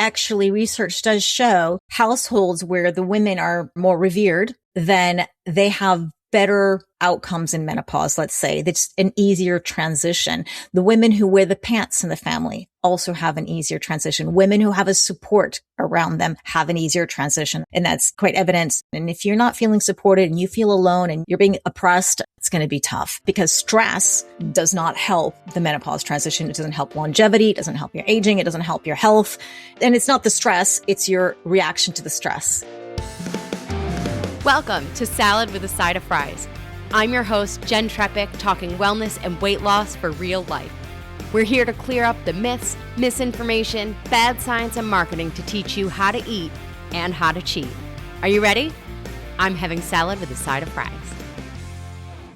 actually research does show households where the women are more revered, then they have better outcomes in menopause, let's say. That's an easier transition. The women who wear the pants in the family also have an easier transition. Women who have a support around them have an easier transition. And that's quite evident. And if you're not feeling supported and you feel alone and you're being oppressed, it's going to be tough because stress does not help the menopause transition. It doesn't help longevity. It doesn't help your aging. It doesn't help your health. And it's not the stress. It's your reaction to the stress. Welcome to Salad with a Side of Fries. I'm your host, Jenn Trepeck, talking wellness and weight loss for real life. We're here to clear up the myths, misinformation, bad science, and marketing to teach you how to eat and how to cheat. Are you ready? I'm having salad with a side of fries.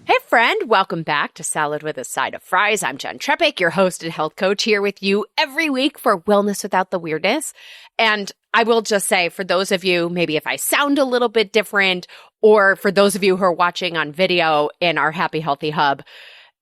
Hey friend, welcome back to Salad with a Side of Fries. I'm Jenn Trepeck, your host and health coach, here with you every week for Wellness Without the Weirdness. And I will just say, for those of you, maybe if I sound a little bit different, or for those of you who are watching on video in our Happy Healthy Hub,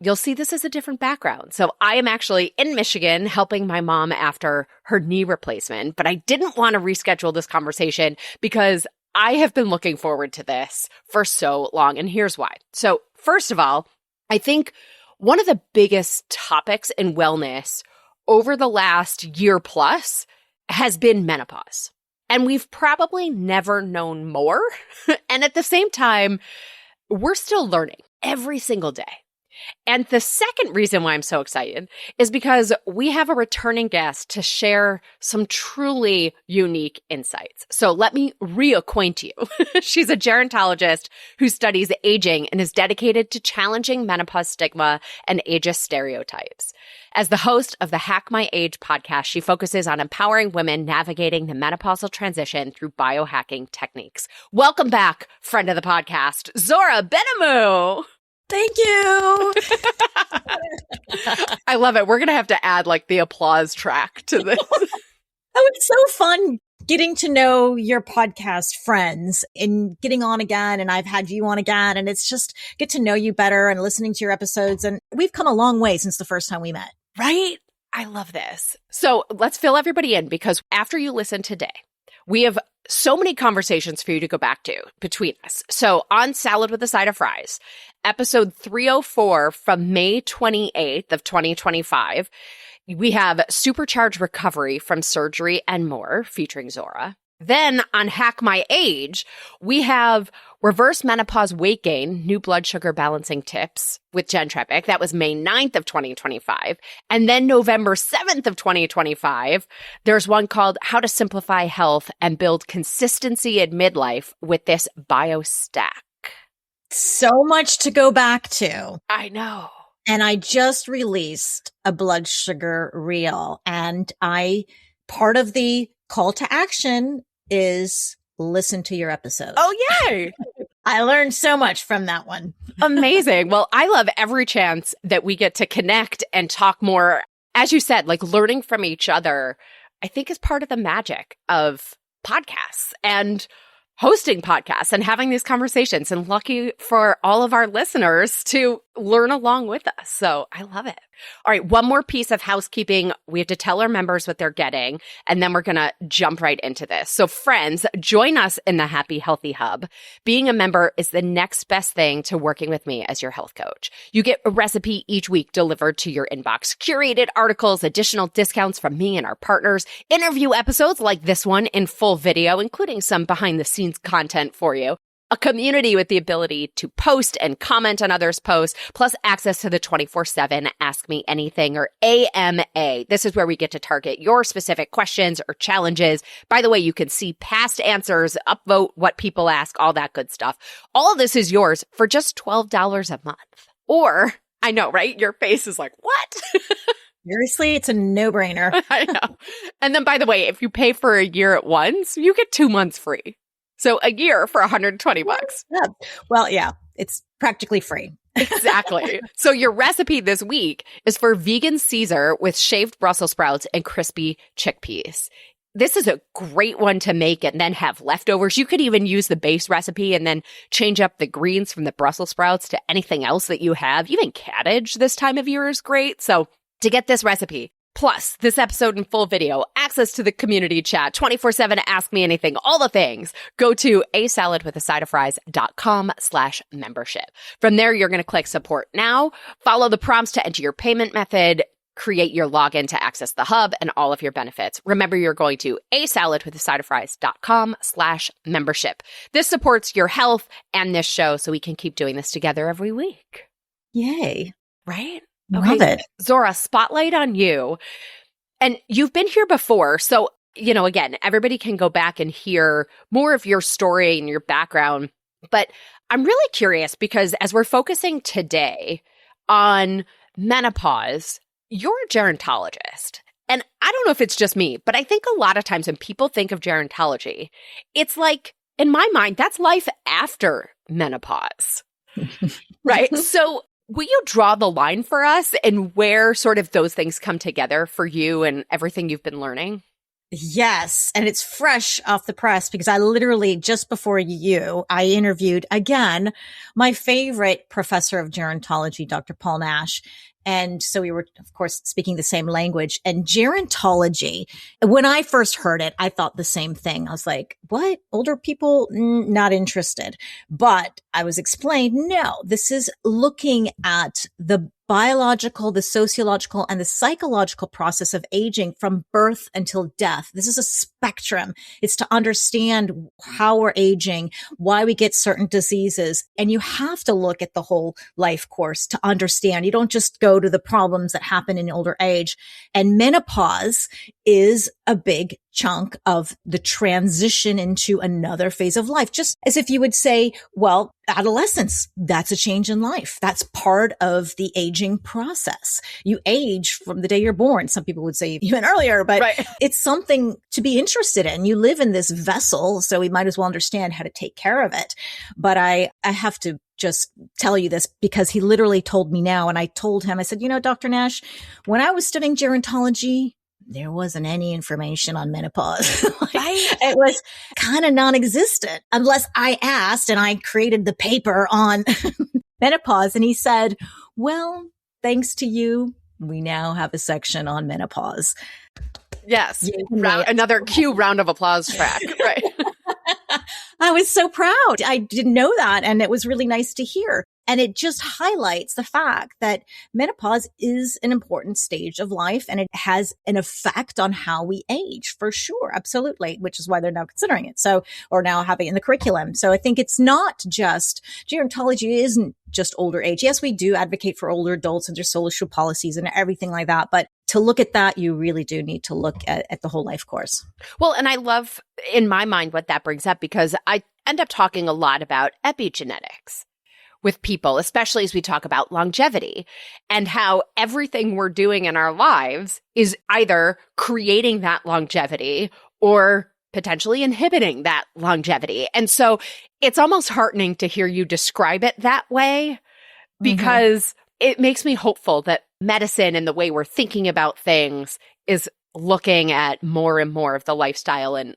you'll see this is a different background. So I am actually in Michigan helping my mom after her knee replacement, but I didn't want to reschedule this conversation because I have been looking forward to this for so long, and here's why. So first of all, I think one of the biggest topics in wellness over the last year plus has been menopause. And we've probably never known more. And at the same time, we're still learning every single day. And the second reason why I'm so excited is because we have a returning guest to share some truly unique insights. So let me reacquaint you. She's a gerontologist who studies aging and is dedicated to challenging menopause stigma and ageist stereotypes. As the host of the Hack My Age podcast, she focuses on empowering women navigating the menopausal transition through biohacking techniques. Welcome back, friend of the podcast, Zora Benhamou. Thank you. I love it. We're going to have to add like the applause track to this. Oh, it's so fun getting to know your podcast friends and getting on again. And I've had you on again, and it's just get to know you better and listening to your episodes. And we've come a long way since the first time we met. Right? I love this. So let's fill everybody in, because after you listen today, we have so many conversations for you to go back to between us. So on Salad with a Side of Fries, episode 304 from May 28th of 2025, we have Supercharged Recovery from Surgery and More featuring Zora. Then on Hack My Age, we have Reverse Menopause Weight Gain, New Blood Sugar Balancing Tips with Jenn Trepeck. That was May 9th of 2025. And then November 7th of 2025, there's one called How to Simplify Health and Build Consistency in Midlife with this BioStack. So much to go back to. I know. And I just released a blood sugar reel, and part of the call to action is listen to your episode. Oh, yay. I learned so much from that one. Amazing. Well, I love every chance that we get to connect and talk more. As you said, like learning from each other, I think is part of the magic of podcasts and hosting podcasts and having these conversations, and lucky for all of our listeners to learn along with us. So I love it. All right, one more piece of housekeeping. We have to tell our members what they're getting, and then we're going to jump right into this. So friends, join us in the Happy Healthy Hub. Being a member is the next best thing to working with me as your health coach. You get a recipe each week delivered to your inbox, curated articles, additional discounts from me and our partners, interview episodes like this one in full video, including some behind the scenes content for you, a community with the ability to post and comment on others' posts, plus access to the 24/7 Ask Me Anything, or AMA. This is where we get to target your specific questions or challenges. By the way, you can see past answers, upvote what people ask, all that good stuff. All of this is yours for just $12 a month. Or, I know, right? Your face is like, what? Seriously, it's a no-brainer. I know. And then, by the way, if you pay for a year at once, you get 2 months free. So a year for $120. Yeah. Well, yeah, it's practically free. Exactly. So your recipe this week is for vegan Caesar with shaved Brussels sprouts and crispy chickpeas. This is a great one to make and then have leftovers. You could even use the base recipe and then change up the greens from the Brussels sprouts to anything else that you have. Even cabbage this time of year is great. So to get this recipe, Plus, this episode in full video, access to the community chat, 24/7 Ask Me Anything, all the things. Go to asaladwithasideofries.com/membership. From there, you're going to click support now, follow the prompts to enter your payment method, create your login to access the hub and all of your benefits. Remember, you're going to asaladwithasideofries.com/membership. This supports your health and this show so we can keep doing this together every week. Yay. Right? Love it. Zora, spotlight on you. And you've been here before. So, again, everybody can go back and hear more of your story and your background. But I'm really curious because as we're focusing today on menopause, you're a gerontologist. And I don't know if it's just me, but I think a lot of times when people think of gerontology, it's like, in my mind, that's life after menopause. Right? So will you draw the line for us and where sort of those things come together for you and everything you've been learning? Yes. And it's fresh off the press because I literally just before I interviewed again, my favorite professor of gerontology, Dr. Paul Nash. And so we were, of course, speaking the same language. And gerontology, when I first heard it, I thought the same thing. I was like, what? Older people? Not interested. But I was explained, no, this is looking at the biological, the sociological, and the psychological process of aging from birth until death. This is a spectrum. It's to understand how we're aging, why we get certain diseases. And you have to look at the whole life course to understand. You don't just go to the problems that happen in older age. And menopause is a big chunk of the transition into another phase of life. Just as if you would say, well, adolescence, that's a change in life. That's part of the aging process. You age from the day you're born. Some people would say even earlier, but right. It's something to be interested in. You live in this vessel, so we might as well understand how to take care of it. But I have to just tell you this because he literally told me now, and I told him, I said, Dr. Nash, when I was studying gerontology, there wasn't any information on menopause. It was kind of non-existent unless I asked and I created the paper on menopause. And he said, well, thanks to you, we now have a section on menopause. Yes. Another cue round of applause track. Right. I was so proud. I didn't know that. And it was really nice to hear. And it just highlights the fact that menopause is an important stage of life and it has an effect on how we age for sure. Absolutely. Which is why they're now considering it. So, or now having it in the curriculum. So I think it's not just gerontology isn't just older age. Yes, we do advocate for older adults and their social policies and everything like that. But to look at that, you really do need to look at the whole life course. Well, and I love in my mind what that brings up because I end up talking a lot about epigenetics with people, especially as we talk about longevity and how everything we're doing in our lives is either creating that longevity or potentially inhibiting that longevity. And so it's almost heartening to hear you describe it that way because it makes me hopeful that medicine and the way we're thinking about things is looking at more and more of the lifestyle and,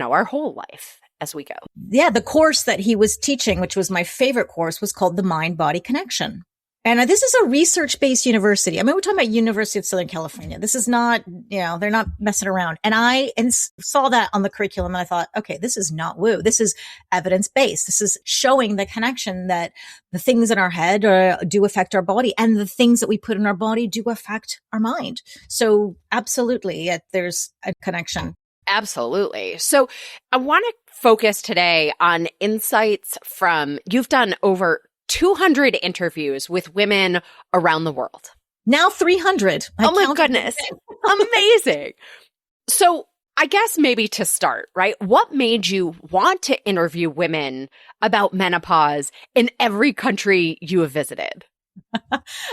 our whole life as we go. Yeah, the course that he was teaching, which was my favorite course, was called The Mind-Body Connection. And this is a research-based university. I mean, we're talking about University of Southern California. This is not, they're not messing around. And I saw that on the curriculum and I thought, okay, this is not woo. This is evidence-based. This is showing the connection that the things in our head do affect our body and the things that we put in our body do affect our mind. So absolutely, there's a connection. Absolutely. So I want to focus today on insights you've done over 200 interviews with women around the world. Now 300. Oh my goodness. Amazing. So I guess maybe to start, right? What made you want to interview women about menopause in every country you have visited?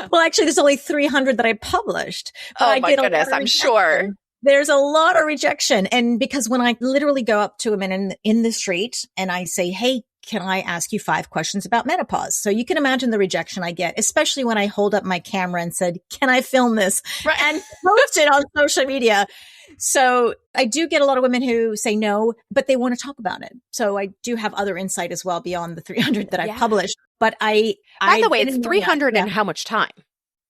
Well, actually, there's only 300 that I published. Oh my goodness, I'm sure. There's a lot of rejection. And because when I literally go up to women in the street and I say, hey, can I ask you 5 questions about menopause? So you can imagine the rejection I get, especially when I hold up my camera and said, can I film this and post it on social media? So I do get a lot of women who say no, but they want to talk about it. So I do have other insight as well beyond the 300 that I've published. But by the way, it's 300 in how much time?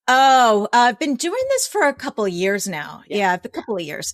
Oh, I've been doing this for a couple of years now. Yeah, a couple of years.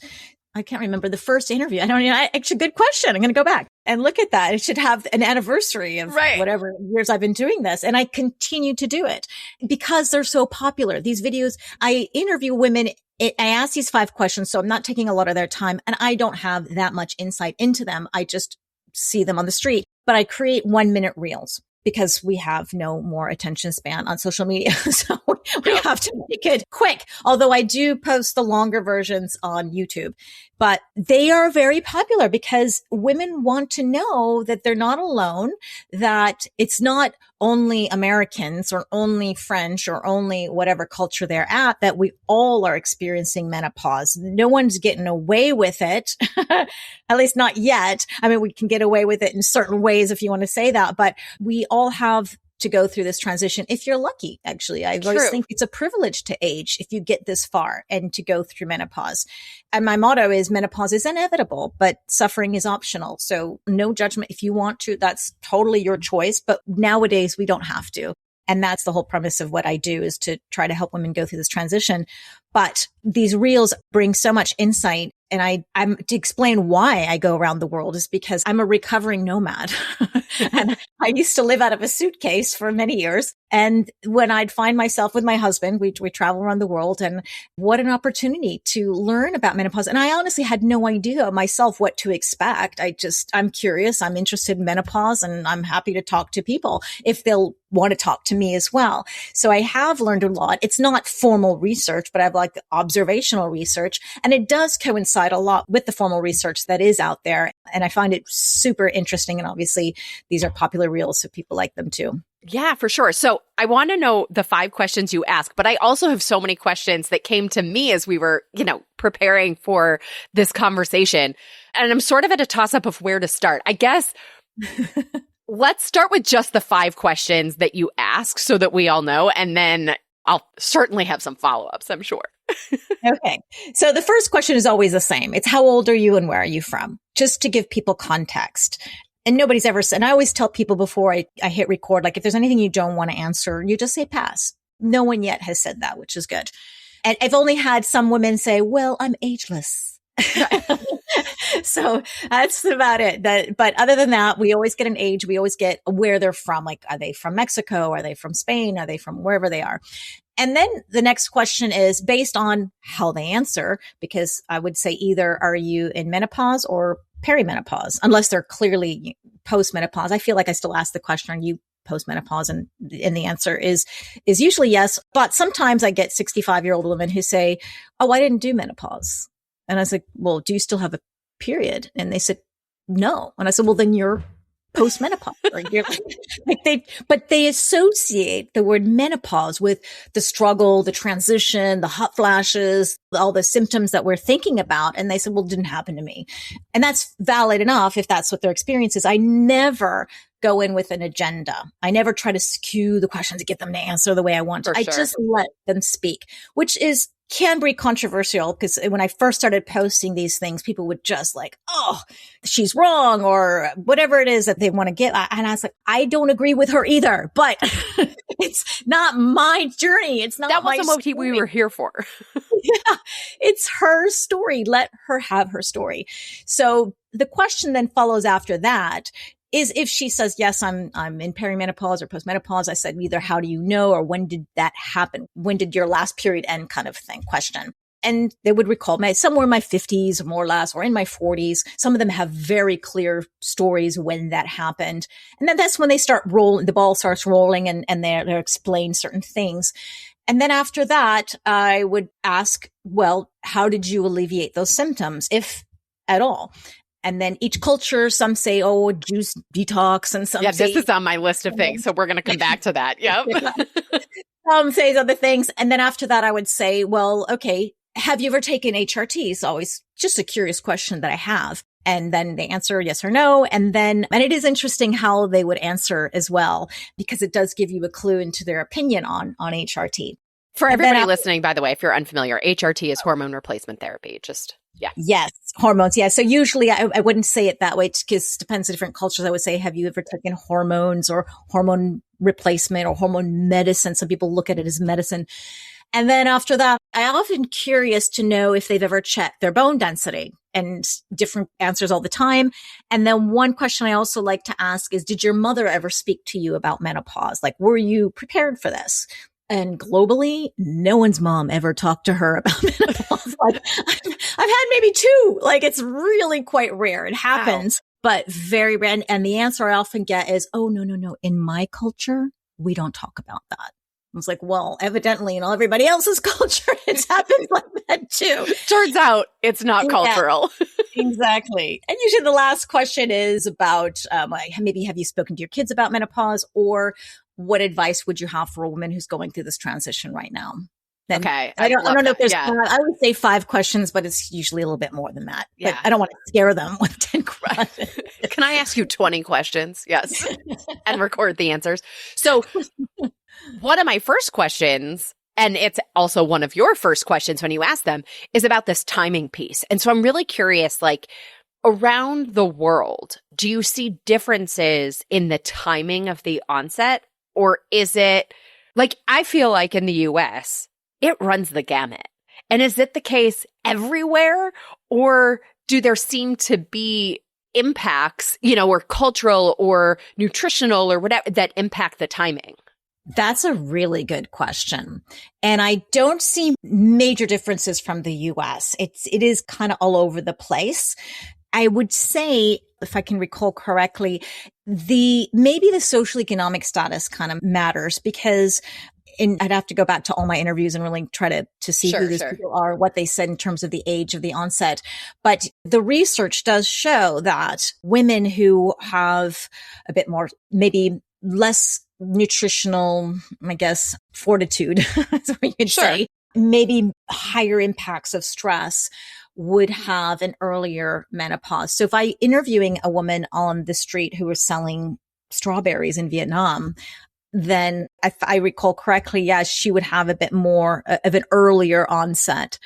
I can't remember the first interview. I don't know. Actually, good question. I'm going to go back and look at that. It should have an anniversary of whatever years I've been doing this. And I continue to do it because they're so popular. These videos, I interview women. I ask these 5 questions. So I'm not taking a lot of their time and I don't have that much insight into them. I just see them on the street, but I create 1-minute reels because we have no more attention span on social media. So we have to make it quick. Although I do post the longer versions on YouTube, but they are very popular because women want to know that they're not alone, that it's not only Americans or only French or only whatever culture they're at, that we all are experiencing menopause. No one's getting away with it, at least not yet. I mean, we can get away with it in certain ways if you want to say that, but we all have to go through this transition. If you're lucky, actually, I always think it's a privilege to age if you get this far and to go through menopause. And my motto is menopause is inevitable, but suffering is optional. So no judgment. If you want to, that's totally your choice. But nowadays we don't have to. And that's the whole premise of what I do, is to try to help women go through this transition. But these reels bring so much insight. And I'm to explain why I go around the world is because I'm a recovering nomad. And I used to live out of a suitcase for many years. And when I'd find myself with my husband, we travel around the world, and what an opportunity to learn about menopause. And I honestly had no idea myself what to expect. I'm curious. I'm interested in menopause, and I'm happy to talk to people if they'll want to talk to me as well. So I have learned a lot. It's not formal research, but I've like observational research, and it does coincide a lot with the formal research that is out there. And I find it super interesting. And obviously these are popular reels, so people like them too. Yeah, for sure. So I want to know the 5 questions you ask, but I also have so many questions that came to me as we were, preparing for this conversation. And I'm sort of at a toss-up of where to start. I guess let's start with just the 5 questions that you ask so that we all know. And then I'll certainly have some follow-ups, I'm sure. Okay. So the first question is always the same. It's how old are you and where are you from? Just to give people context. And nobody's ever said, and I always tell people before I hit record, like if there's anything you don't want to answer, you just say pass. No one yet has said that, which is good. And I've only had some women say, well, I'm ageless. So that's about it. But other than that, we always get an age. We always get where they're from. Like, are they from Mexico? Are they from Spain? Are they from wherever they are? And then the next question is based on how they answer, because I would say either are you in menopause or perimenopause, unless they're clearly postmenopause. I feel like I still ask the question, are you postmenopause? And the answer is usually yes. But sometimes I get 65-year-old women who say, oh, I didn't do menopause. And I was like, well, do you still have a period? And they said, no. And I said, well, then you're postmenopause. But they associate the word menopause with the struggle, the transition, the hot flashes, all the symptoms that we're thinking about. And they said, well, it didn't happen to me. And that's valid enough if that's what their experience is. I never go in with an agenda. I never try to skew the question to get them to answer the way I want to. I just let them speak, which can be controversial, because when I first started posting these things, people would just like, oh, she's wrong, or whatever it is that they want to get. And I was like, I don't agree with her either, but it's not my journey. It's not that my wasn't what we were here for. Yeah, it's her story. Let her have her story. So the question then follows after that is if she says, yes, I'm in perimenopause or postmenopause. I said, either how do you know, or when did that happen? When did your last period end, kind of thing, question. And they would recall somewhere in my 50s, more or less, or in my 40s. Some of them have very clear stories when that happened. And then that's when they start rolling, the ball starts rolling, and they're explain certain things. And then after that, I would ask, well, how did you alleviate those symptoms, if at all? And then each culture, some say, oh, juice detox, and some say, this is on my list of things. So we're going to come back to that. Yep. Some say other things. And then after that, I would say, well, okay, have you ever taken HRT? It's always just a curious question that I have. And then they answer yes or no. And it is interesting how they would answer as well, because it does give you a clue into their opinion on HRT. For everybody listening, by the way, if you're unfamiliar, HRT is hormone replacement therapy. Yeah. Yes. Hormones. Yeah. So usually I wouldn't say it that way, because it depends on different cultures. I would say, have you ever taken hormones or hormone replacement or hormone medicine? Some people look at it as medicine. And then after that, I'm often curious to know if they've ever checked their bone density, and different answers all the time. And then one question I also like to ask is, did your mother ever speak to you about menopause? Like, were you prepared for this? And globally, no one's mom ever talked to her about menopause. Like, I've had maybe two. Like, it's really quite rare. It happens, but very rare. And the answer I often get is, oh, no. In my culture, we don't talk about that. I was like, well, evidently in all everybody else's culture, it happens like that too. Turns out it's not cultural. Exactly. And usually the last question is about, maybe have you spoken to your kids about menopause, or what advice would you have for a woman who's going through this transition right now? Then okay. I don't know if there's, I would say 5 questions, but it's usually a little bit more than that. Yeah. But I don't want to scare them with 10 questions. Can I ask you 20 questions? Yes. And record the answers. So one of my first questions, and it's also one of your first questions when you ask them, is about this timing piece. And so I'm really curious, like, around the world, do you see differences in the timing of the onset? Or is it, like, I feel like in the US, it runs the gamut. And is it the case everywhere? Or do there seem to be impacts, or cultural or nutritional or whatever that impact the timing? That's a really good question. And I don't see major differences from the US. It is kind of all over the place. I would say, if I can recall correctly, maybe the socioeconomic status kind of matters, because I'd have to go back to all my interviews and really try to see who these people are, what they said in terms of the age of the onset. But the research does show that women who have a bit more, maybe less nutritional, I guess, fortitude, that's what you'd say, maybe higher impacts of stress, would have an earlier menopause. So if I interviewing a woman on the street who was selling strawberries in Vietnam, then if I recall correctly, yes, she would have a bit more of an earlier onset.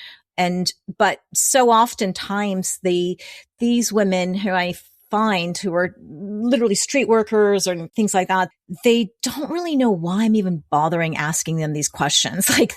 But so oftentimes these women who I find who are literally street workers or things like that, they don't really know why I'm even bothering asking them these questions. Like,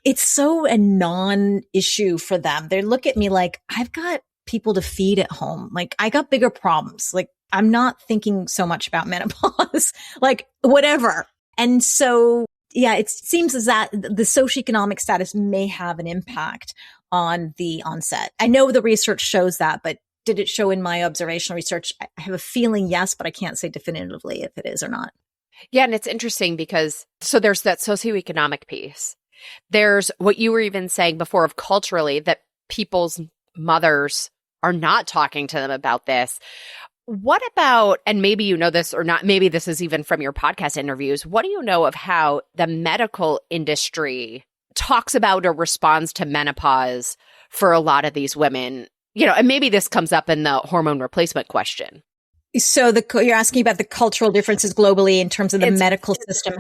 it's so a non-issue for them. They look at me like, I've got people to feed at home. Like, I got bigger problems. Like, I'm not thinking so much about menopause, like whatever. And so, yeah, it seems as that the socioeconomic status may have an impact on the onset. I know the research shows that, but did it show in my observational research? I have a feeling yes, but I can't say definitively if it is or not. Yeah. And it's interesting because, so there's that socioeconomic piece. There's what you were even saying before of culturally, that people's mothers are not talking to them about this. What about, and maybe you know this or not, maybe this is even from your podcast interviews, what do you know of how the medical industry talks about or responds to menopause for a lot of these women? And maybe this comes up in the hormone replacement question. So you're asking about the cultural differences globally in terms of the medical system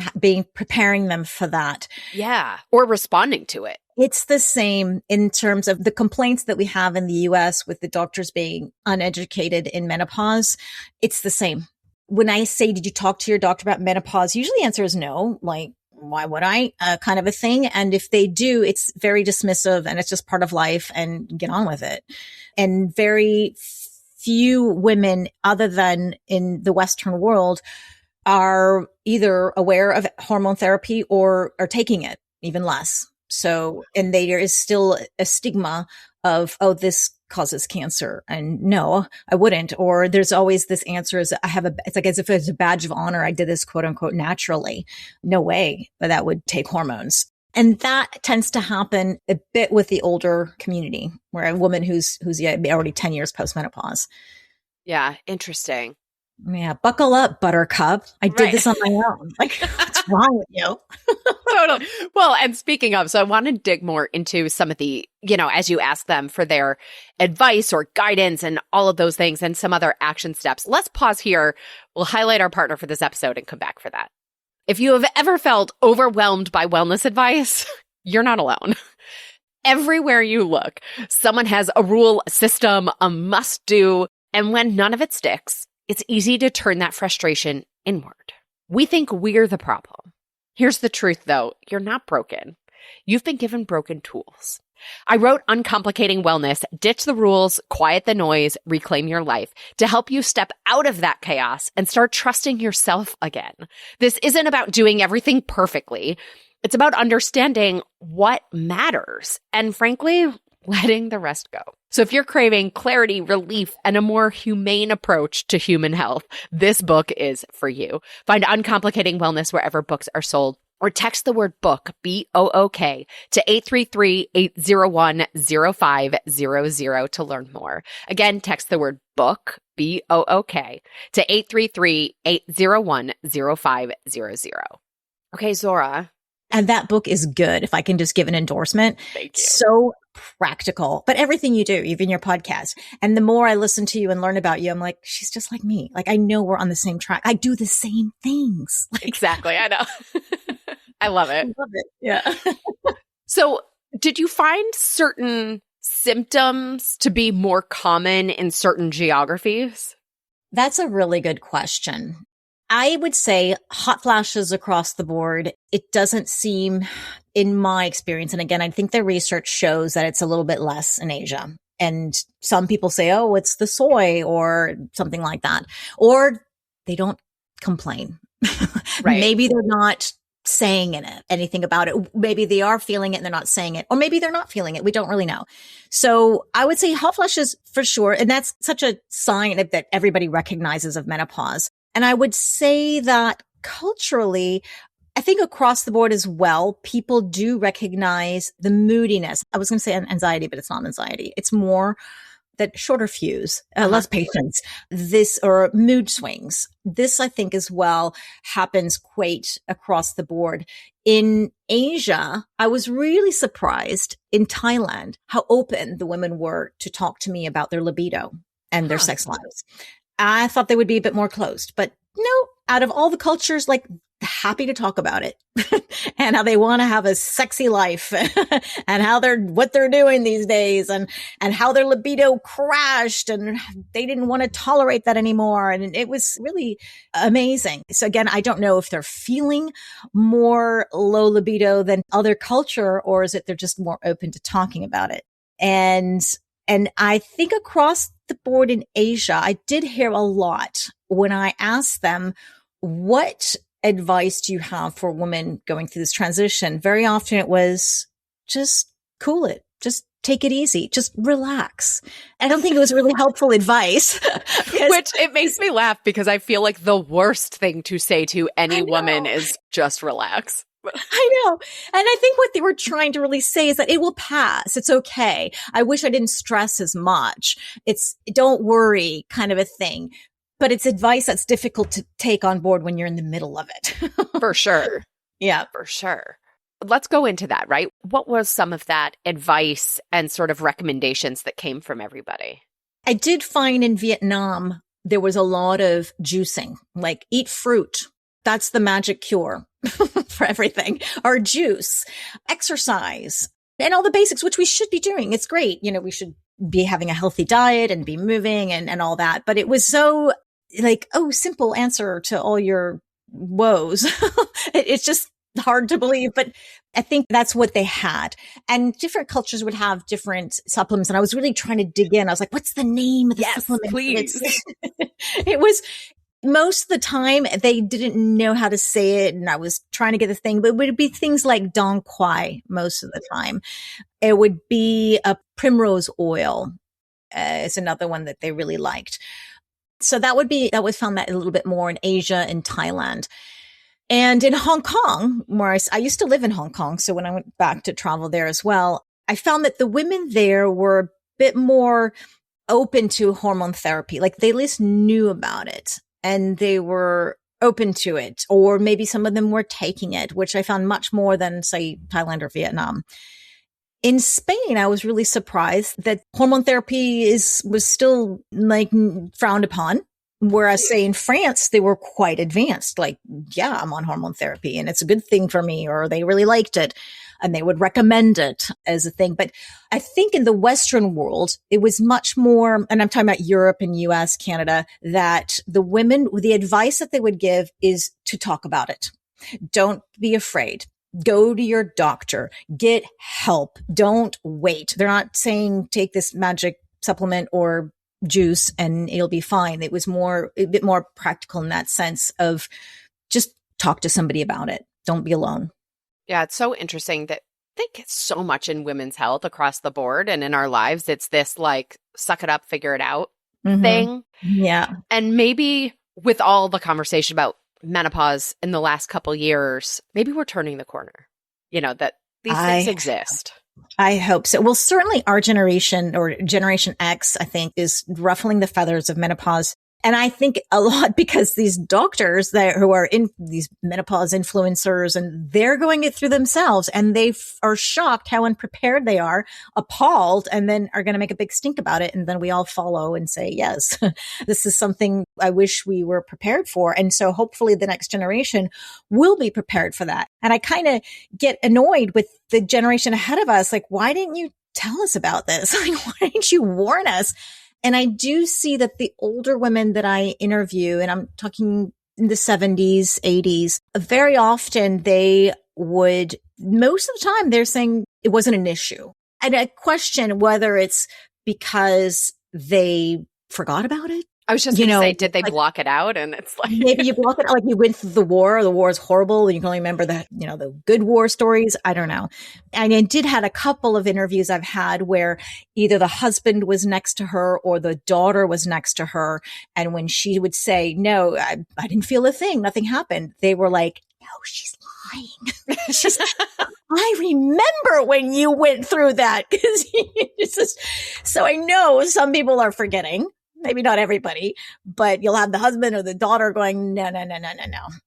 preparing them for that. Yeah. Or responding to it. It's the same in terms of the complaints that we have in the US with the doctors being uneducated in menopause. It's the same. When I say, did you talk to your doctor about menopause? Usually the answer is no. Like, why would I? Kind of a thing. And if they do, it's very dismissive and it's just part of life and get on with it. And very few women, other than in the Western world, are either aware of hormone therapy or are taking it, even less. So, and there is still a stigma of, oh, this causes cancer. And no, I wouldn't. Or there's always this answer is it's like as if it's a badge of honor. I did this quote unquote naturally. No way that would take hormones. And that tends to happen a bit with the older community, where a woman who's already 10 years postmenopause. Yeah. Interesting. Yeah. Buckle up, buttercup. I did this on my own. Like, what's wrong with you? Totally. Well, and speaking of, so I want to dig more into some of the, as you ask them for their advice or guidance and all of those things and some other action steps. Let's pause here. We'll highlight our partner for this episode and come back for that. If you have ever felt overwhelmed by wellness advice, you're not alone. Everywhere you look, someone has a rule, a system, a must-do, and when none of it sticks, it's easy to turn that frustration inward. We think we're the problem. Here's the truth, though. You're not broken. you've been given broken tools. I wrote Uncomplicating Wellness, Ditch the Rules, Quiet the Noise, Reclaim Your Life to help you step out of that chaos and start trusting yourself again. This isn't about doing everything perfectly. It's about understanding what matters and, frankly, letting the rest go. So if you're craving clarity, relief, and a more humane approach to human health, this book is for you. Find Uncomplicating Wellness wherever books are sold, or text the word book, B-O-O-K, to 833-801-0500 to learn more. Again, text the word book, B-O-O-K, to 833-801-0500. Okay, Zora. And that book is good, if I can just give an endorsement. Thank you. So practical, but everything you do, even your podcast. And the more I listen to you and learn about you, I'm like, she's just like me. Like, I know we're on the same track. I do the same things. Like, exactly. I know. I love it. I love it. Yeah. So did you find certain symptoms to be more common in certain geographies? That's a really good question. I would say hot flashes across the board. It doesn't seem, in my experience, and again, I think the research shows that it's a little bit less in Asia. And some people say, oh, it's the soy or something like that. Or they don't complain. Right. Maybe they're not saying anything about it. Maybe they are feeling it and they're not saying it. Or maybe they're not feeling it. We don't really know. So I would say hot flashes for sure. And that's such a sign that everybody recognizes of menopause. And I would say that culturally, I think across the board as well, people do recognize the moodiness. I was going to say anxiety, but it's not anxiety. It's more that shorter fuse, less patience, this or mood swings. This, I think, as well happens quite across the board. In Asia, I was really surprised in Thailand how open the women were to talk to me about their libido and their sex lives. I thought they would be a bit more closed, but no, out of all the cultures, like happy to talk about it and how they want to have a sexy life and how what they're doing these days and how their libido crashed and they didn't want to tolerate that anymore. And it was really amazing. So again, I don't know if they're feeling more low libido than other culture, or is it they're just more open to talking about it. And I think across the board in Asia, I did hear a lot when I asked them, what advice do you have for women going through this transition? Very often it was just cool it, just take it easy, just relax. I don't think it was really helpful advice. Which it makes me laugh because I feel like the worst thing to say to any woman is just relax. I know. And I think what they were trying to really say is that it will pass. It's okay. I wish I didn't stress as much. It's don't worry kind of a thing. But it's advice that's difficult to take on board when you're in the middle of it. For sure. Yeah. For sure. Let's go into that, right? What was some of that advice and sort of recommendations that came from everybody? I did find in Vietnam, there was a lot of juicing, like eat fruit. That's the magic cure for everything. Or juice, exercise, and all the basics, which we should be doing. It's great. You know, we should be having a healthy diet and be moving and all that. But it was so like, oh, simple answer to all your woes. It's just hard to believe, but I think that's what they had. And different cultures would have different supplements. And I was really trying to dig in. I was like, what's the name of the supplement? Please. It was most of the time they didn't know how to say it. And I was trying to get the thing, but it would be things like Dong Quai most of the time. It would be a primrose oil. Is another one that they really liked. So that was found that a little bit more in Asia and Thailand. And in Hong Kong, where I used to live in Hong Kong. So when I went back to travel there as well, I found that the women there were a bit more open to hormone therapy. Like they at least knew about it and they were open to it. Or maybe some of them were taking it, which I found much more than, say, Thailand or Vietnam. In Spain, I was really surprised that hormone therapy was still like frowned upon. Whereas, say, in France, they were quite advanced. Like, yeah, I'm on hormone therapy and it's a good thing for me, or they really liked it and they would recommend it as a thing. But I think in the Western world, it was much more, and I'm talking about Europe and US, Canada, that the women, the advice that they would give is to talk about it. Don't be afraid. Go to your doctor, get help. Don't wait. They're not saying take this magic supplement or juice and it'll be fine. It was a bit more practical in that sense of just talk to somebody about it. Don't be alone. Yeah, it's so interesting that I think it's so much in women's health across the board and in our lives. It's this like, suck it up, figure it out thing. Yeah. And maybe with all the conversation about menopause in the last couple years, maybe we're turning the corner, that these things exist. I hope so. Well, certainly our generation or Generation X, I think, is ruffling the feathers of menopause. And I think a lot because these doctors who are in these menopause influencers and they're going it through themselves and they are shocked how unprepared they are, appalled, and then are going to make a big stink about it. And then we all follow and say, yes, this is something I wish we were prepared for. And so hopefully the next generation will be prepared for that. And I kind of get annoyed with the generation ahead of us. Like, why didn't you tell us about this? Like, why didn't you warn us? And I do see that the older women that I interview, and I'm talking in the 70s, 80s, very often most of the time they're saying it wasn't an issue. And I question whether it's because they forgot about it. I was just going to say, did they block it out? And it's like, maybe you block it out, like you went through the war is horrible. And you can only remember the good war stories. I don't know. And I did had a couple of interviews I've had where either the husband was next to her or the daughter was next to her. And when she would say, no, I didn't feel a thing, nothing happened, they were like, no, she's lying. I remember when you went through that. So I know some people are forgetting. Maybe not everybody, but you'll have the husband or the daughter going, no.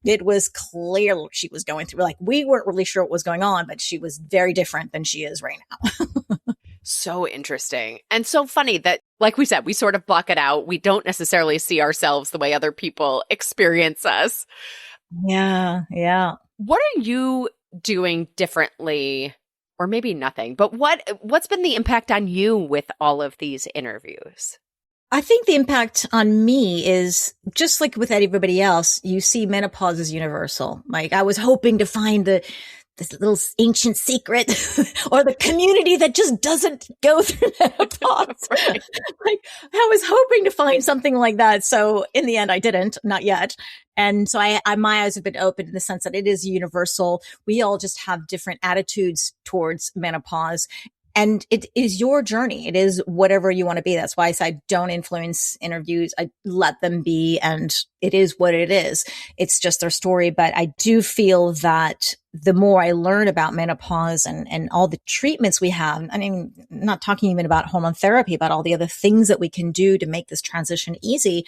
It was clear she was going through, like, we weren't really sure what was going on, but she was very different than she is right now. So interesting. And so funny that, like we said, we sort of block it out. We don't necessarily see ourselves the way other people experience us. Yeah. Yeah. What are you doing differently, or maybe nothing, but what's been the impact on you with all of these interviews? I think the impact on me is just like with everybody else, you see menopause is universal. Like, I was hoping to find this little ancient secret or the community that just doesn't go through menopause. Right. Like, I was hoping to find something like that. So in the end, I didn't, not yet. And so my eyes have been opened in the sense that it is universal. We all just have different attitudes towards menopause. And it is your journey. It is whatever you want to be. That's why I say don't influence interviews. I let them be, and it is what it is. It's just their story. But I do feel that the more I learn about menopause and all the treatments we have, I mean, not talking even about hormone therapy, but all the other things that we can do to make this transition easy,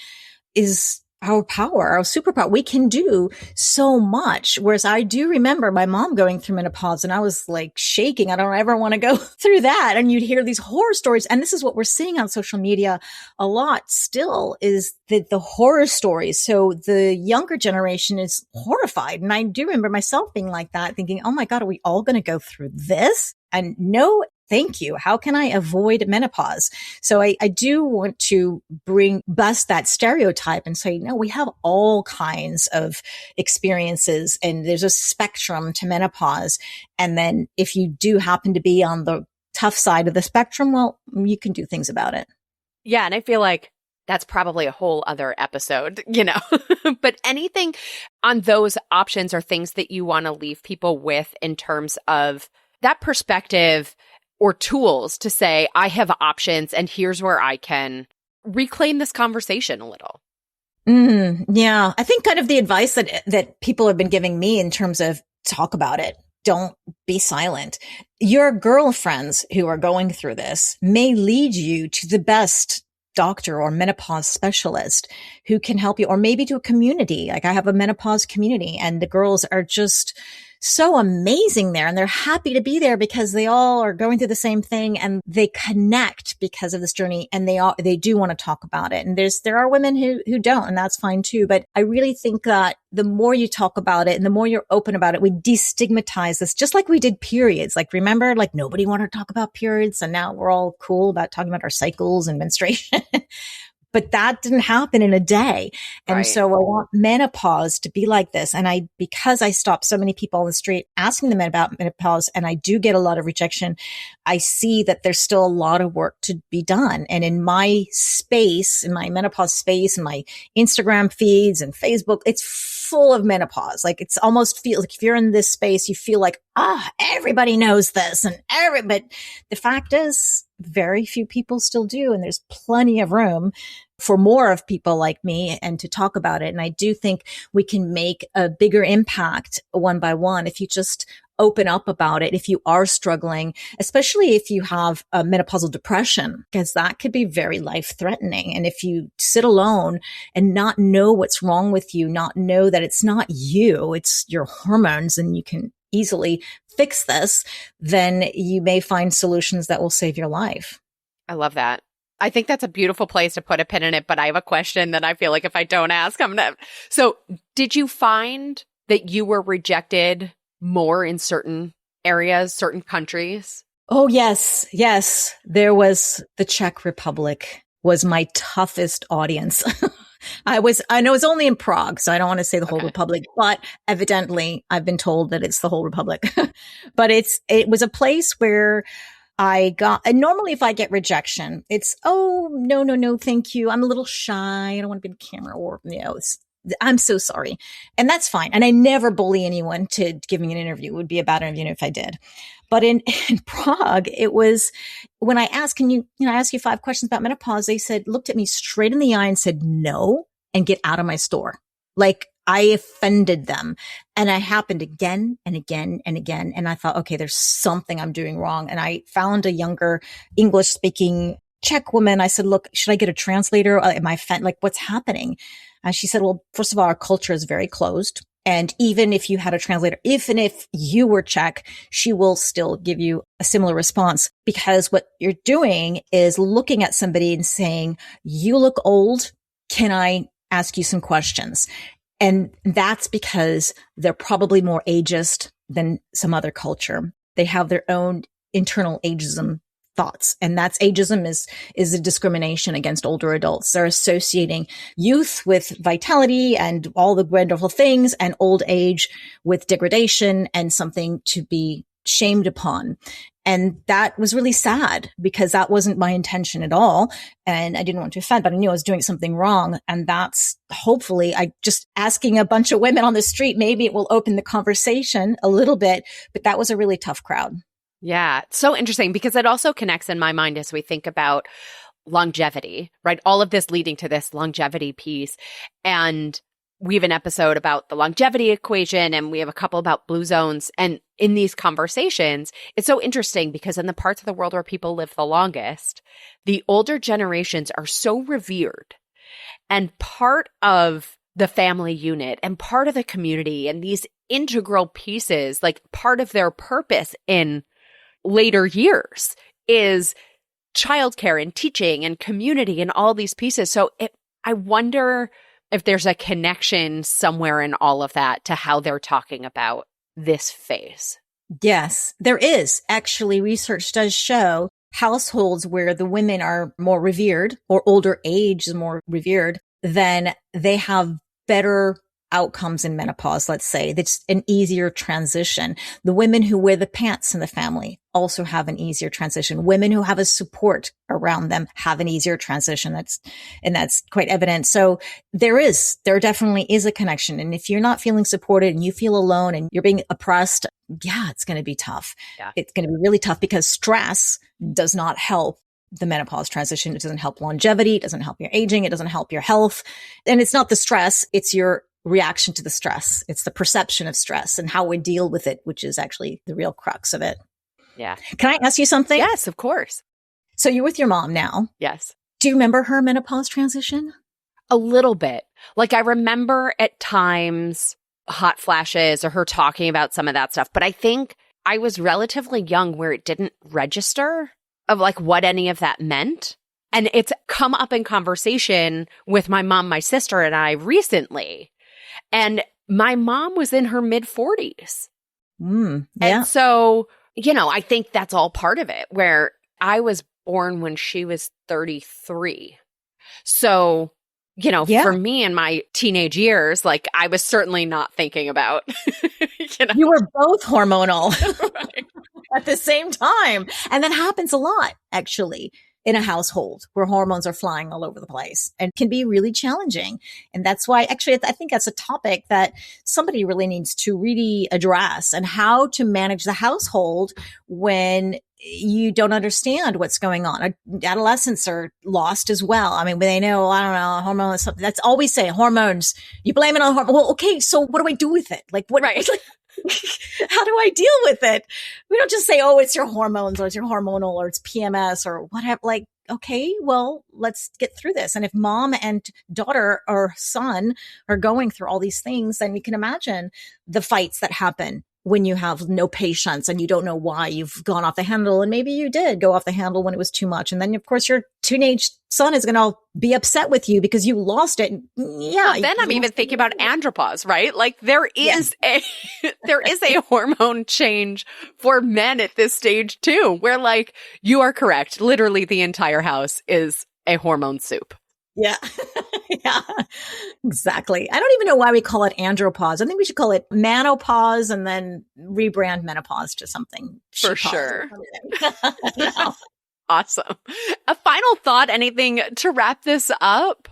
is our power, our superpower. We can do so much. Whereas I do remember my mom going through menopause and I was like shaking. I don't ever want to go through that. And you'd hear these horror stories. And this is what we're seeing on social media a lot still, is that the horror stories. So the younger generation is horrified. And I do remember myself being like that, thinking, oh my God, are we all going to go through this? And no, thank you. How can I avoid menopause? So I do want to bust that stereotype and say, no, we have all kinds of experiences and there's a spectrum to menopause. And then if you do happen to be on the tough side of the spectrum, well, you can do things about it. Yeah. And I feel like that's probably a whole other episode, but anything on those options or things that you want to leave people with in terms of that perspective or tools to say, I have options and here's where I can reclaim this conversation a little. Yeah. I think kind of the advice that people have been giving me in terms of talk about it. Don't be silent. Your girlfriends who are going through this may lead you to the best doctor or menopause specialist who can help you, or maybe to a community. Like, I have a menopause community and the girls are just so amazing there, and they're happy to be there because they all are going through the same thing and they connect because of this journey, and they do want to talk about it. And there are women who don't, and that's fine too. But I really think that the more you talk about it and the more you're open about it, we destigmatize this, just like we did periods. Like, remember, like, nobody wanted to talk about periods, and now we're all cool about talking about our cycles and menstruation. But that didn't happen in a day. And Right. so I want menopause to be like this. And because I stop so many people on the street asking them about menopause, and I do get a lot of rejection, I see that there's still a lot of work to be done. And in my space, in my menopause space, in my Instagram feeds and Facebook, it's full of menopause. Like it's almost feel like if you're in this space, you feel like, everybody knows this but the fact is very few people still do. And there's plenty of room for more of people like me and to talk about it. And I do think we can make a bigger impact one by one if you just open up about it. If you are struggling, especially if you have a menopausal depression, because that could be very life threatening. And if you sit alone and not know what's wrong with you, not know that it's not you, it's your hormones, and you can easily fix this, then you may find solutions that will save your life. I love that. I think that's a beautiful place to put a pin in it, but I have a question that I feel like if I don't ask, So did you find that you were rejected more in certain areas, certain countries? Oh, yes. Yes. There was the Czech Republic was my toughest audience. I know it's only in Prague, so I don't want to say the whole republic, but evidently I've been told that it's the whole republic. But it was a place where and normally if I get rejection, it's, oh, no, thank you. I'm a little shy. I don't want to be on camera, or, I'm so sorry. And that's fine. And I never bully anyone to give me an interview. It would be a bad interview if I did. But in Prague, it was when I asked, can you, I ask you 5 questions about menopause? They looked at me straight in the eye and said, no, and get out of my store. Like I offended them. And it happened again and again and again. And I thought, okay, there's something I'm doing wrong. And I found a younger English speaking Czech woman. I said, look, should I get a translator? Am I like, what's happening? And she said, well, first of all, our culture is very closed. And even if you had a translator, even if you were Czech, she will still give you a similar response, because what you're doing is looking at somebody and saying, you look old. Can I ask you some questions? And that's because they're probably more ageist than some other culture. They have their own internal ageism thoughts. And that's ageism is a discrimination against older adults. They're associating youth with vitality and all the wonderful things, and old age with degradation and something to be shamed upon. And that was really sad, because that wasn't my intention at all. And I didn't want to offend, but I knew I was doing something wrong. And that's hopefully I just asking a bunch of women on the street, maybe it will open the conversation a little bit, but that was a really tough crowd. Yeah, it's so interesting because it also connects in my mind as we think about longevity, right? All of this leading to this longevity piece. And we have an episode about the longevity equation, and we have a couple about blue zones. And in these conversations, it's so interesting because in the parts of the world where people live the longest, the older generations are so revered. And part of the family unit and part of the community and these integral pieces, like part of their purpose in later years is childcare and teaching and community and all these pieces. So I wonder if there's a connection somewhere in all of that to how they're talking about this phase. Yes, there is. Actually, research does show households where the women are more revered or older age is more revered, then they have better outcomes in menopause, let's say. That's an easier transition. The women who wear the pants in the family also have an easier transition. Women who have a support around them have an easier transition. That's quite evident. So there definitely is a connection. And if you're not feeling supported and you feel alone and you're being oppressed, yeah, it's going to be tough. Yeah. It's going to be really tough because stress does not help the menopause transition. It doesn't help longevity. It doesn't help your aging. It doesn't help your health. And it's not the stress. It's your reaction to the stress. It's the perception of stress and how we deal with it, which is actually the real crux of it. Yeah. Can I ask you something? Yes, of course. So you're with your mom now. Yes. Do you remember her menopause transition? A little bit. Like I remember at times hot flashes or her talking about some of that stuff. But I think I was relatively young where it didn't register of like what any of that meant. And it's come up in conversation with my mom, my sister, and I recently. And my mom was in her mid-40s. Yeah. And so, I think that's all part of it, where I was born when she was 33. So, Yeah. for me in my teenage years, like I was certainly not thinking about, You were both hormonal Right. at the same time. And that happens a lot, actually, in a household where hormones are flying all over the place and can be really challenging. And that's why, actually, I think that's a topic that somebody really needs to really address, and how to manage the household when you don't understand what's going on. Adolescents are lost as well. I mean, they know, I don't know, hormones, that's all we say, hormones. You blame it on hormones. Well, okay, so what do I do with it? Like, what? Right. How do I deal with it? We don't just say, oh, it's your hormones, or it's your hormonal, or it's PMS, or whatever. Like, okay, well, let's get through this. And if mom and daughter or son are going through all these things, then you can imagine the fights that happen when you have no patience and you don't know why you've gone off the handle. And maybe you did go off the handle when it was too much. And then, of course, your teenage son is going to be upset with you because you lost it. Yeah. Well, then I'm even thinking about andropause, right? Like there is there is a hormone change for men at this stage too, where like you are correct. Literally the entire house is a hormone soup. Yeah. Yeah, exactly. I don't even know why we call it andropause. I think we should call it menopause and then rebrand menopause to something. For sure. No. Awesome. A final thought, anything to wrap this up?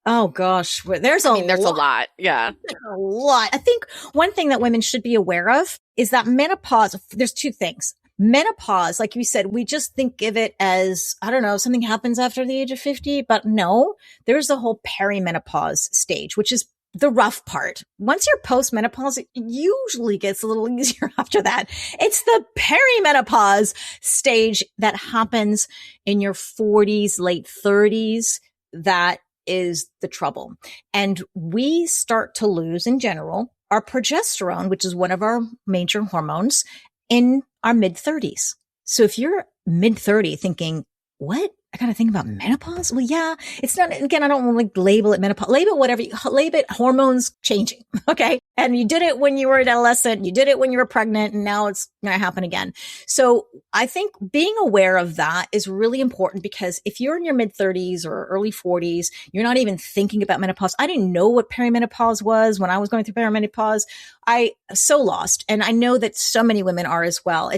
Oh gosh, there's a lot. Yeah. A lot. I think one thing that women should be aware of is that menopause, there's two things. Menopause, like you said, we just think of it as, I don't know, something happens after the age of 50, but no, there's the whole perimenopause stage, which is the rough part. Once you're post-menopause, it usually gets a little easier after that. It's the perimenopause stage that happens in your 40s, late 30s. That is the trouble. And we start to lose, in general, our progesterone, which is one of our major hormones, in our mid-30s. So if you're mid-30 thinking, what? I got to think about menopause? Well, yeah, it's not, again, I don't want to label it menopause, label it whatever, label it hormones changing. Okay. And you did it when you were an adolescent, you did it when you were pregnant, and now it's going to happen again. So I think being aware of that is really important, because if you're in your mid 30s or early 40s, you're not even thinking about menopause. I didn't know what perimenopause was when I was going through perimenopause. I so lost. And I know that so many women are as well.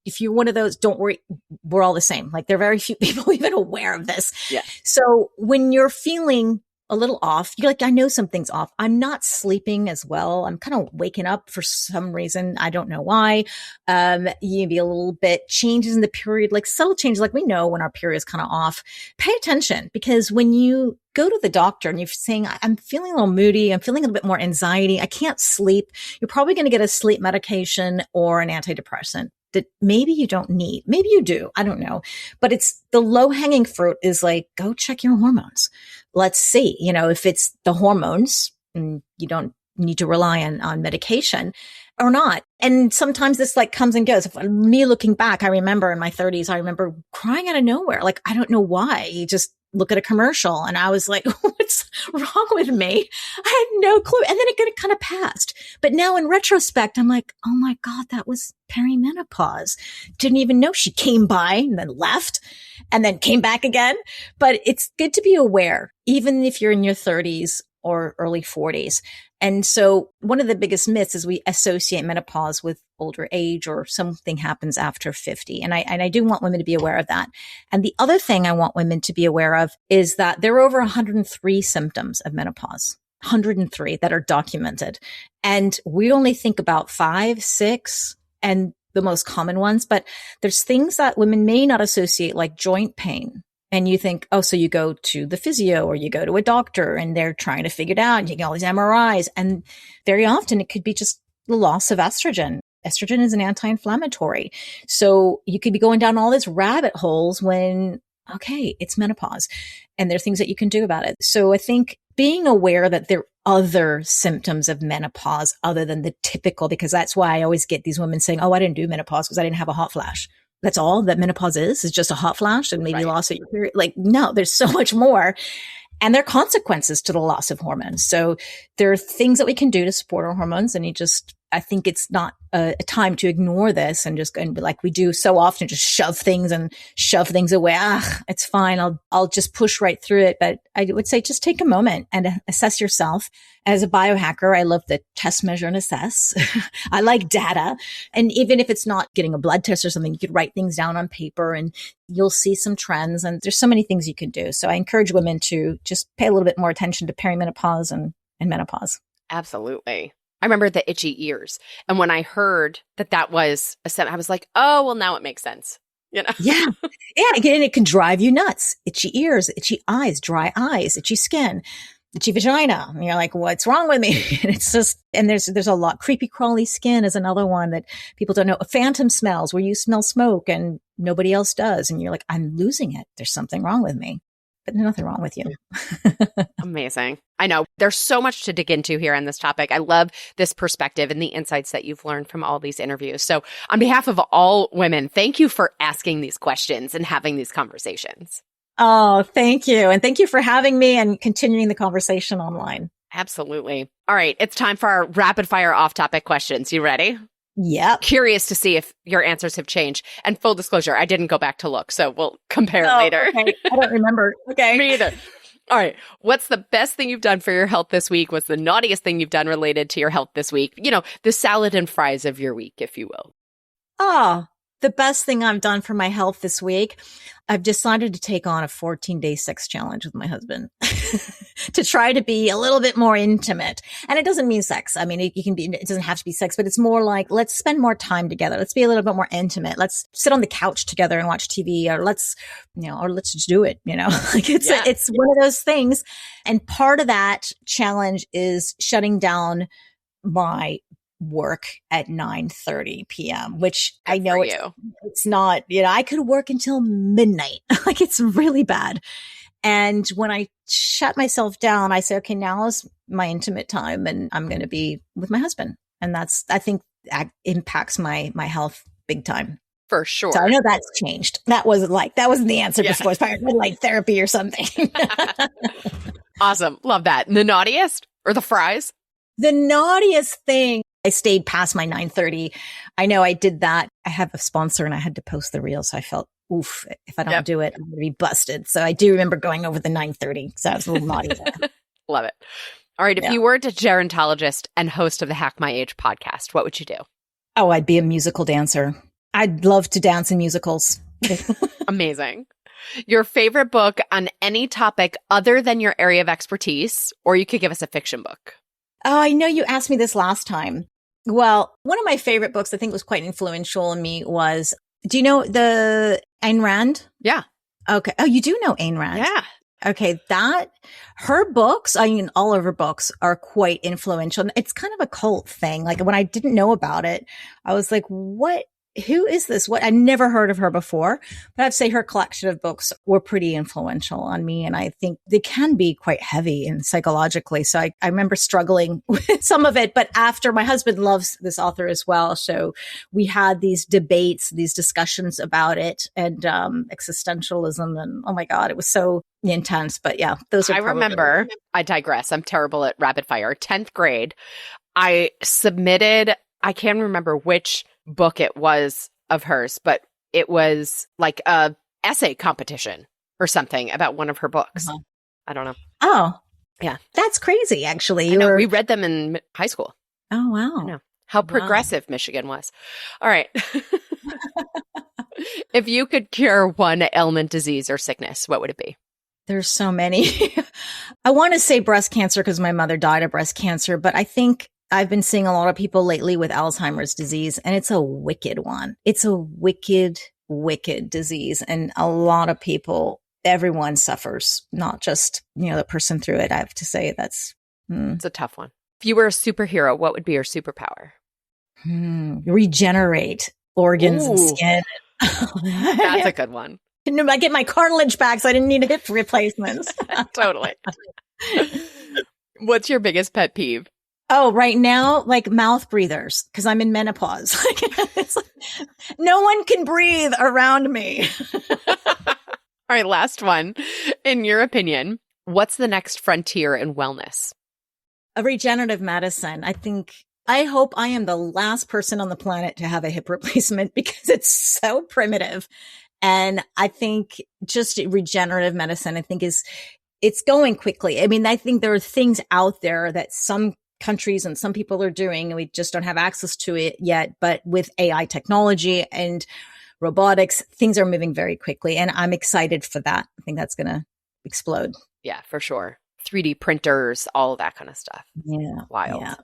If you're one of those, don't worry. We're all the same. Like there are very few people even aware of this. Yeah. So when you're feeling a little off, you're like, I know something's off. I'm not sleeping as well. I'm kind of waking up for some reason. I don't know why. You be a little bit changes in the period, like subtle changes. Like we know when our period is kind of off. Pay attention, because when you go to the doctor and you're saying, I'm feeling a little moody, I'm feeling a little bit more anxiety, I can't sleep, you're probably going to get a sleep medication or an antidepressant that maybe you don't need. Maybe you do. I don't know. But it's the low hanging fruit is like, go check your hormones. Let's see, if it's the hormones, and you don't need to rely on medication or not. And sometimes this like comes and goes. Me looking back, I remember in my 30s, I remember crying out of nowhere. Like, I don't know why. You just look at a commercial and I was like, what's wrong with me? I had no clue. And then it kind of passed. But now in retrospect, I'm like, oh my God, that was perimenopause. Didn't even know. She came by and then left and then came back again. But it's good to be aware, even if you're in your 30s or early 40s. And so one of the biggest myths is we associate menopause with older age, or something happens after 50. And I do want women to be aware of that. And the other thing I want women to be aware of is that there are over 103 symptoms of menopause, 103 that are documented. And we only think about 5, 6, and the most common ones, but there's things that women may not associate, like joint pain. And you think, oh, so you go to the physio or you go to a doctor and they're trying to figure it out. And you get all these MRIs. And very often it could be just the loss of estrogen. Estrogen is an anti-inflammatory. So you could be going down all these rabbit holes when, okay, it's menopause. And there are things that you can do about it. So I think being aware that there are other symptoms of menopause other than the typical, because that's why I always get these women saying, oh, I didn't do menopause because I didn't have a hot flash. That's all that menopause is just a hot flash and maybe loss of your period. Like, no, there's so much more. And there are consequences to the loss of hormones. So there are things that we can do to support our hormones, and you just I think it's not a time to ignore this and just and be like we do so often, just shove things away. It's fine. I'll just push right through it. But I would say just take a moment and assess yourself. As a biohacker, I love the test, measure, and assess. I like data. And even if it's not getting a blood test or something, you could write things down on paper and you'll see some trends. And there's so many things you can do. So I encourage women to just pay a little bit more attention to perimenopause and menopause. Absolutely. I remember the itchy ears. And when I heard that was a symptom, I was like, oh, well, now it makes sense. You know? Yeah. Yeah. Again, it can drive you nuts. Itchy ears, itchy eyes, dry eyes, itchy skin, itchy vagina. And you're like, what's wrong with me? And it's just, and there's a lot. Creepy, crawly skin is another one that people don't know. Phantom smells where you smell smoke and nobody else does. And you're like, I'm losing it. There's something wrong with me. But there's nothing wrong with you. Amazing. I know there's so much to dig into here on this topic. I love this perspective and the insights that you've learned from all these interviews. So on behalf of all women, thank you for asking these questions and having these conversations. Oh, thank you. And thank you for having me and continuing the conversation online. Absolutely. All right. It's time for our rapid fire off topic questions. You ready? Yep. Curious to see if your answers have changed. And full disclosure, I didn't go back to look, so we'll compare later. Okay. I don't remember. Okay. Me either. All right. What's the best thing you've done for your health this week? What's the naughtiest thing you've done related to your health this week? You know, the salad and fries of your week, if you will. Oh, the best thing I've done for my health this week, I've decided to take on a 14-day sex challenge with my husband to try to be a little bit more intimate. And it doesn't mean sex. I mean, it doesn't have to be sex, but it's more like, let's spend more time together. Let's be a little bit more intimate. Let's sit on the couch together and watch TV, or let's just do it, like it's one of those things. And part of that challenge is shutting down my work at 9:30 p.m., which I know it's not, I could work until midnight. Like it's really bad. And when I shut myself down, I say, okay, now is my intimate time and I'm going to be with my husband. And I think that impacts my health big time. For sure. So I know that's changed. That wasn't the answer before. It's probably like therapy or something. Awesome. Love that. And the naughtiest or the fries? The naughtiest thing, I stayed past my 9:30. I know I did that. I have a sponsor and I had to post the reel. So I felt, oof, if I don't do it, I'm going to be busted. So I do remember going over the 9:30. So I was a little naughty there. Love it. All right. If you weren't a gerontologist and host of the Hack My Age podcast, what would you do? Oh, I'd be a musical dancer. I'd love to dance in musicals. Amazing. Your favorite book on any topic other than your area of expertise, or you could give us a fiction book. Oh, I know you asked me this last time. Well, one of my favorite books I think was quite influential in me was, do you know the Ayn Rand? Yeah. Okay. Oh, you do know Ayn Rand? Yeah. Okay. Her books, I mean, all of her books are quite influential. It's kind of a cult thing. Like when I didn't know about it, I was like, who is this? I never heard of her before, but I'd say her collection of books were pretty influential on me. And I think they can be quite heavy and psychologically. So I remember struggling with some of it, but after my husband loves this author as well. So we had these debates, these discussions about it and, existentialism. And oh my God, it was so intense, but yeah, those are remember, I digress. I'm terrible at rapid fire. 10th grade, I submitted, I can't remember which book it was of hers, but it was like a essay competition or something about one of her books. Uh-huh. I don't know. Oh, yeah. That's crazy, actually. We read them in high school. Oh, wow. I know. How progressive Michigan was. All right. If you could cure one ailment, disease, or sickness, what would it be? There's so many. I want to say breast cancer because my mother died of breast cancer, but I think I've been seeing a lot of people lately with Alzheimer's disease, and it's a wicked one. It's a wicked, wicked disease. And a lot of people, everyone suffers, not just, the person through it. I have to say it's a tough one. If you were a superhero, what would be your superpower? Regenerate organs and skin. That's a good one. I get my cartilage back, so I didn't need hip replacements. Totally. What's your biggest pet peeve? Oh, right now, like mouth breathers, because I'm in menopause. No one can breathe around me. All right, last one. In your opinion, what's the next frontier in wellness? A regenerative medicine. I think I hope I am the last person on the planet to have a hip replacement because it's so primitive. And I think just regenerative medicine, I think it's going quickly. I mean, I think there are things out there that some countries and some people are doing, and we just don't have access to it yet. But with AI technology and robotics, things are moving very quickly. And I'm excited for that. I think that's going to explode. Yeah, for sure. 3D printers, all of that kind of stuff. Yeah. Wild. Yeah.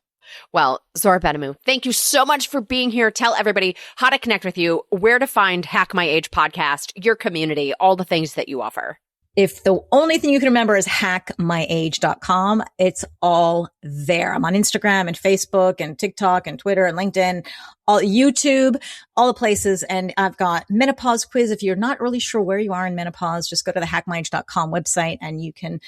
Well, Zora Benhamou, thank you so much for being here. Tell everybody how to connect with you, where to find Hack My Age podcast, your community, all the things that you offer. If the only thing you can remember is hackmyage.com, it's all there. I'm on Instagram and Facebook and TikTok and Twitter and LinkedIn, all YouTube, all the places. And I've got menopause quiz. If you're not really sure where you are in menopause, just go to the hackmyage.com website and you can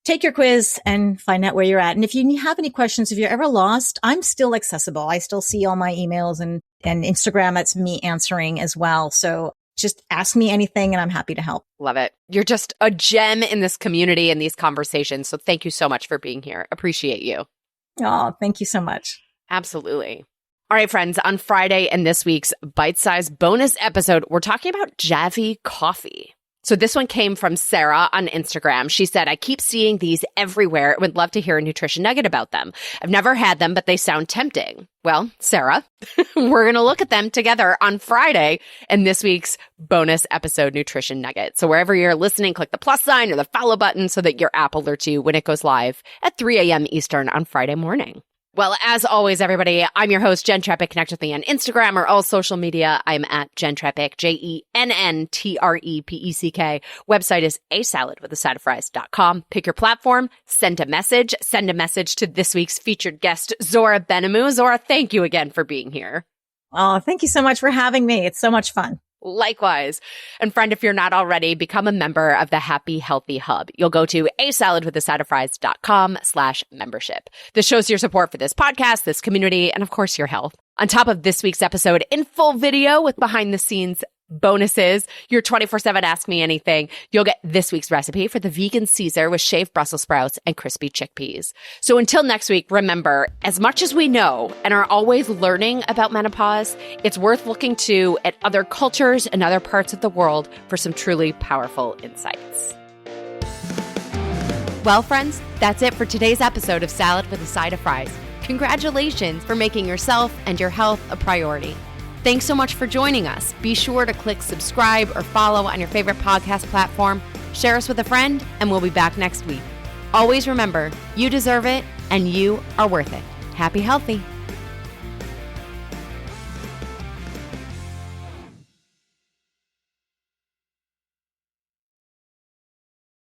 take your quiz and find out where you're at. And if you have any questions, if you're ever lost, I'm still accessible. I still see all my emails and Instagram. That's me answering as well. So just ask me anything and I'm happy to help. Love it. You're just a gem in this community and these conversations. So thank you so much for being here. Appreciate you. Oh, thank you so much. Absolutely. All right, friends, on Friday in this week's bite-sized bonus episode, we're talking about Javi coffee. So this one came from Sarah on Instagram. She said, I keep seeing these everywhere and would love to hear a nutrition nugget about them. I've never had them, but they sound tempting. Well, Sarah, we're going to look at them together on Friday in this week's bonus episode nutrition nugget. So wherever you're listening, click the plus sign or the follow button so that your app alerts you when it goes live at 3 a.m. Eastern on Friday morning. Well, as always, everybody, I'm your host, Jenn Trepeck. Connect with me on Instagram or all social media. I'm at Jenn Trepeck, JENNTREPECK. Website is asaladwithasideofries.com. Pick your platform, send a message to this week's featured guest, Zora Benhamou. Zora, thank you again for being here. Oh, thank you so much for having me. It's so much fun. Likewise. And friend, if you're not already, become a member of the Happy Healthy Hub. You'll go to asaladwithasideofries.com/membership. This shows your support for this podcast, this community, and of course, your health. On top of this week's episode in full video with behind the scenes bonuses, your 24/7 Ask Me Anything, you'll get this week's recipe for the vegan Caesar with shaved Brussels sprouts and crispy chickpeas. So until next week, remember, as much as we know and are always learning about menopause, it's worth looking to at other cultures and other parts of the world for some truly powerful insights. Well, friends, that's it for today's episode of Salad with a Side of Fries. Congratulations for making yourself and your health a priority. Thanks so much for joining us. Be sure to click subscribe or follow on your favorite podcast platform. Share us with a friend, and we'll be back next week. Always remember, you deserve it, and you are worth it. Happy healthy.